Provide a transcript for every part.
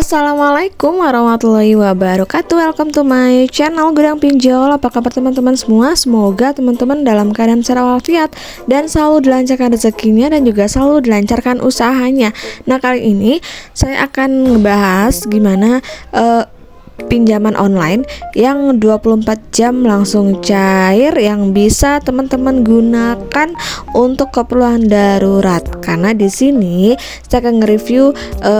Assalamualaikum warahmatullahi wabarakatuh. Welcome to my channel Gudang Pinjol. Apa kabar teman-teman semua? Semoga teman-teman dalam keadaan secara walafiat dan selalu dilancarkan rezekinya dan juga selalu dilancarkan usahanya. Nah, kali ini saya akan ngebahas gimana pinjaman online yang 24 jam langsung cair yang bisa teman-teman gunakan untuk keperluan darurat. Karena di sini saya akan nge-review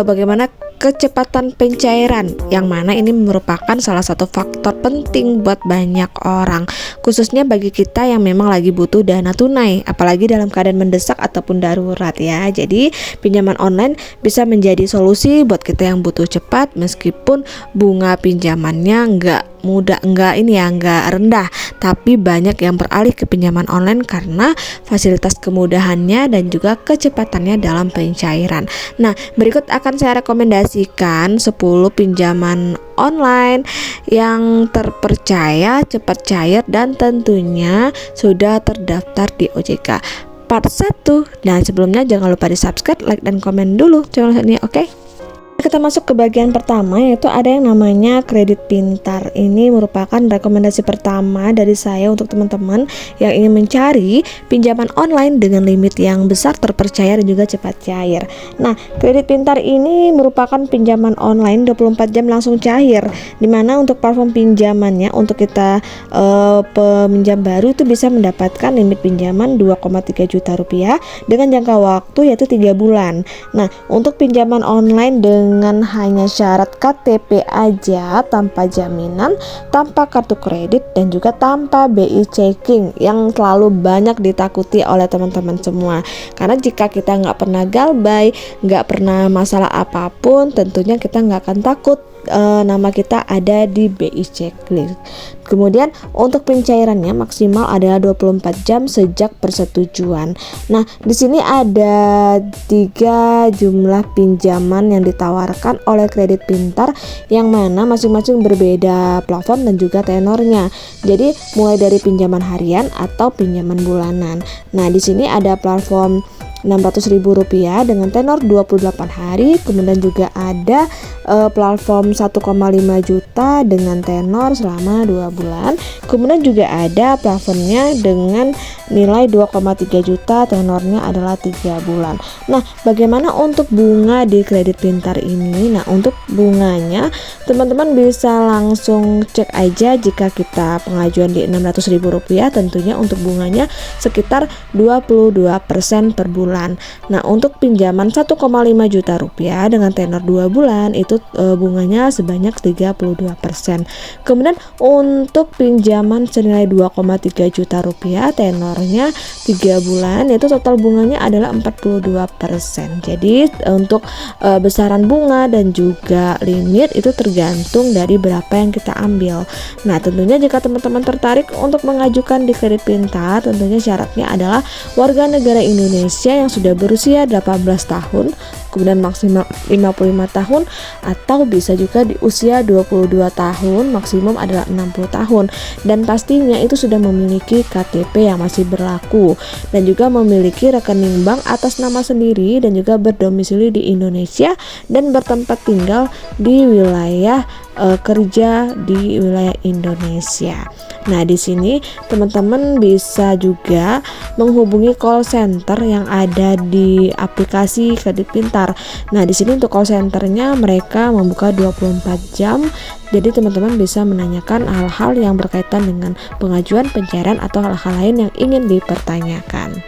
bagaimana kecepatan pencairan, yang mana ini merupakan salah satu faktor penting buat banyak orang, khususnya bagi kita yang memang lagi butuh dana tunai, apalagi dalam keadaan mendesak ataupun darurat ya. Jadi pinjaman online bisa menjadi solusi buat kita yang butuh cepat, meskipun bunga pinjamannya nggak rendah, tapi banyak yang beralih ke pinjaman online karena fasilitas kemudahannya dan juga kecepatannya dalam pencairan. Nah, berikut akan saya rekomendasikan 10 pinjaman online yang terpercaya, cepat cair, dan tentunya sudah terdaftar di OJK. Part 1. Nah, sebelumnya jangan lupa di subscribe, like, dan komen dulu channel ini, oke? Kita masuk ke bagian pertama, yaitu ada yang namanya kredit pintar. Ini merupakan rekomendasi pertama dari saya untuk teman-teman yang ingin mencari pinjaman online dengan limit yang besar, terpercaya, dan juga cepat cair. Nah, kredit pintar ini merupakan pinjaman online 24 jam langsung cair, dimana untuk platform pinjamannya untuk kita peminjam baru itu bisa mendapatkan limit pinjaman 2,3 juta rupiah dengan jangka waktu yaitu 3 bulan. Nah, untuk pinjaman online dengan hanya syarat KTP aja, tanpa jaminan, tanpa kartu kredit, dan juga tanpa BI checking, yang selalu banyak ditakuti oleh teman-teman semua. Karena jika kita nggak pernah galbay, nggak pernah masalah apapun, tentunya kita nggak akan takut nama kita ada di BI checklist. Kemudian untuk pencairannya maksimal adalah 24 jam sejak persetujuan. Nah, di sini ada 3 jumlah pinjaman yang ditawarkan oleh kredit pintar, yang mana masing-masing berbeda plafon dan juga tenornya. Jadi mulai dari pinjaman harian atau pinjaman bulanan. Nah, di sini ada platform Rp600.000 dengan tenor 28 hari, kemudian juga ada platform 1,5 juta dengan tenor selama 2 bulan, kemudian juga ada plafonnya dengan nilai 2,3 juta, tenornya adalah 3 bulan. Nah, bagaimana untuk bunga di kredit pintar ini? Nah, untuk bunganya teman-teman bisa langsung cek aja jika kita pengajuan di Rp600.000, tentunya untuk bunganya sekitar 22% per bulan. Nah, untuk pinjaman 1,5 juta rupiah dengan tenor 2 bulan itu bunganya sebanyak 32%. Kemudian untuk pinjaman senilai 2,3 juta rupiah tenornya 3 bulan, itu total bunganya adalah 42%. Jadi untuk besaran bunga dan juga limit itu tergantung dari berapa yang kita ambil. Nah, tentunya jika teman-teman tertarik untuk mengajukan di kredit pintar, tentunya syaratnya adalah warga negara Indonesia yang sudah berusia 18 tahun, kemudian maksimal 55 tahun, atau bisa juga di usia 22 tahun, maksimum adalah 60 tahun, dan pastinya itu sudah memiliki KTP yang masih berlaku dan juga memiliki rekening bank atas nama sendiri dan juga berdomisili di Indonesia dan bertempat tinggal di wilayah kerja di wilayah Indonesia. Nah, di sini teman-teman bisa juga menghubungi call center yang ada di aplikasi kredit pintar. Nah, di sini untuk call centernya mereka membuka 24 jam. Jadi teman-teman bisa menanyakan hal-hal yang berkaitan dengan pengajuan, pencairan, atau hal-hal lain yang ingin dipertanyakan.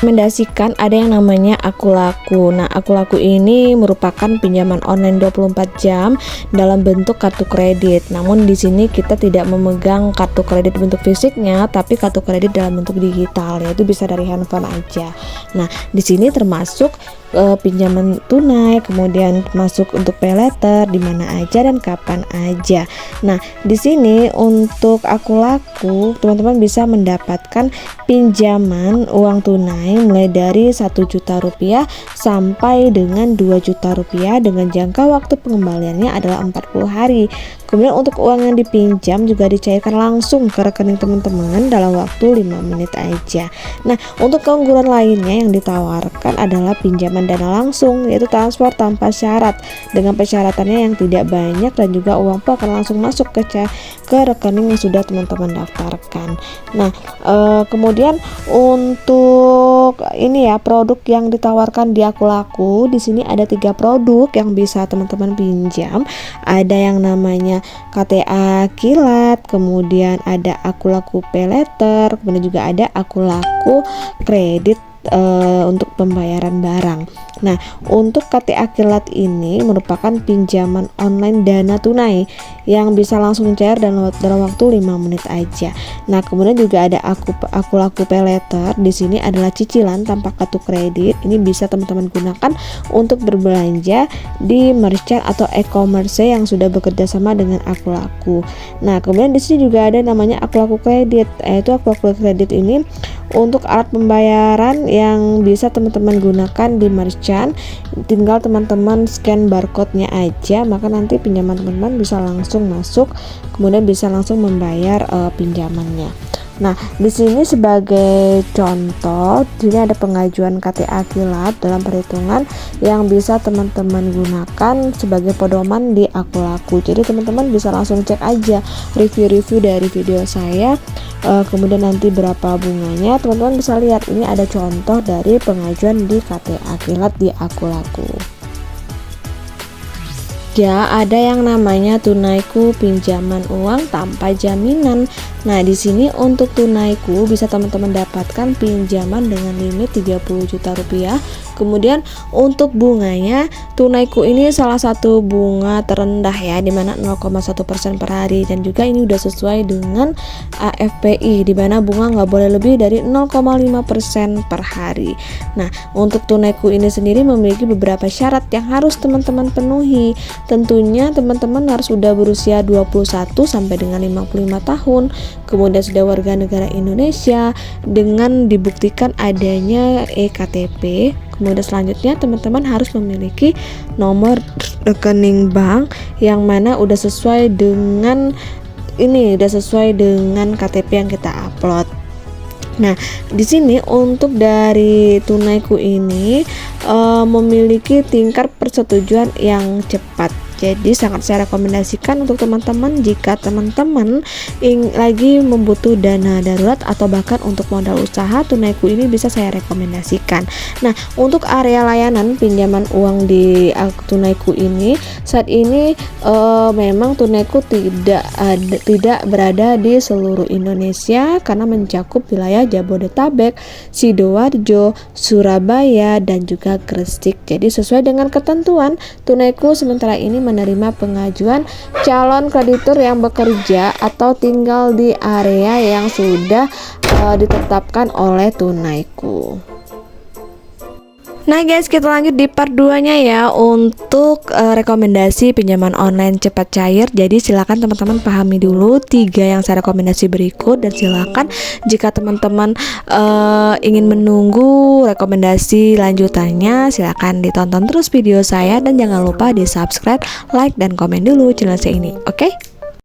Rekomendasikan ada yang namanya Akulaku. Nah, Akulaku ini merupakan pinjaman online 24 jam dalam bentuk kartu kredit. Namun di sini kita tidak memegang kartu kredit bentuk fisiknya, tapi kartu kredit dalam bentuk digital, yaitu bisa dari handphone aja. Nah, di sini termasuk pinjaman tunai, kemudian masuk untuk pay letter di mana aja dan kapan aja. Nah, di sini untuk Akulaku teman-teman bisa mendapatkan pinjaman uang tunai mulai dari 1 juta rupiah sampai dengan 2 juta rupiah dengan jangka waktu pengembaliannya adalah 40 hari. Kemudian untuk uang yang dipinjam juga dicairkan langsung ke rekening teman-teman dalam waktu 5 menit aja. Nah, untuk keunggulan lainnya yang ditawarkan adalah pinjaman dana langsung, yaitu transfer tanpa syarat dengan persyaratannya yang tidak banyak, dan juga uang pun akan langsung masuk ke rekening yang sudah teman-teman daftarkan. Nah, kemudian untuk ini ya, produk yang ditawarkan di Aku Laku, di sini ada 3 produk yang bisa teman-teman pinjam. Ada yang namanya KTA Kilat, kemudian ada Aku Laku Pay Later, kemudian juga ada Aku Laku Kredit untuk pembayaran barang. Nah, untuk KTA Kilat ini merupakan pinjaman online dana tunai yang bisa langsung cair dalam waktu 5 menit aja. Nah, kemudian juga ada Aku Laku Pay Later. Di sini adalah cicilan tanpa kartu kredit. Ini bisa teman-teman gunakan untuk berbelanja di merchant atau e-commerce yang sudah bekerja sama dengan Aku Laku. Nah, kemudian di sini juga ada namanya Aku Laku Kredit. Yaitu Aku Laku Kredit ini untuk alat pembayaran yang bisa teman-teman gunakan di merchant. Tinggal teman-teman scan barcode-nya aja, maka nanti pinjaman teman-teman bisa langsung masuk, kemudian bisa langsung membayar pinjamannya. Nah, di sini sebagai contoh, di sini ada pengajuan KTA Kilat dalam perhitungan yang bisa teman-teman gunakan sebagai pedoman di Aku Laku. Jadi teman-teman bisa langsung cek aja review-review dari video saya, kemudian nanti berapa bunganya, teman-teman bisa lihat. Ini ada contoh dari pengajuan di KTA Kilat di Aku Laku. Ya, ada yang namanya Tunaiku pinjaman uang tanpa jaminan. Nah, di sini untuk Tunaiku bisa teman-teman dapatkan pinjaman dengan limit 30 juta rupiah. Kemudian untuk bunganya, Tunaiku ini salah satu bunga terendah ya, dimana 0,1% per hari, dan juga ini udah sesuai dengan AFPI, dimana bunga nggak boleh lebih dari 0,5% per hari. Nah, untuk Tunaiku ini sendiri memiliki beberapa syarat yang harus teman-teman penuhi. Tentunya teman-teman harus sudah berusia 21 sampai dengan 55 tahun, kemudian sudah warga negara Indonesia dengan dibuktikan adanya eKTP. Kemudian selanjutnya teman-teman harus memiliki nomor rekening bank yang mana udah sesuai dengan KTP yang kita upload. Nah, di sini untuk dari Tunaiku ini memiliki tingkat persetujuan yang cepat. Jadi sangat saya rekomendasikan untuk teman-teman jika teman-teman lagi membutuh dana darurat atau bahkan untuk modal usaha, Tunaiku ini bisa saya rekomendasikan. Nah, untuk area layanan pinjaman uang di Tunaiku ini saat ini memang Tunaiku tidak berada di seluruh Indonesia karena mencakup wilayah Jabodetabek, Sidoarjo, Surabaya, dan juga Gresik. Jadi sesuai dengan ketentuan, Tunaiku sementara ini menerima pengajuan calon kreditur yang bekerja atau tinggal di area yang sudah ditetapkan oleh Tunaiku. Nah guys, kita lanjut di part 2-nya ya, untuk rekomendasi pinjaman online cepat cair. Jadi silakan teman-teman pahami dulu 3 yang saya rekomendasi berikut, dan silakan jika teman-teman ingin menunggu rekomendasi lanjutannya, silakan ditonton terus video saya, dan jangan lupa di subscribe, like, dan komen dulu channel saya ini. Oke?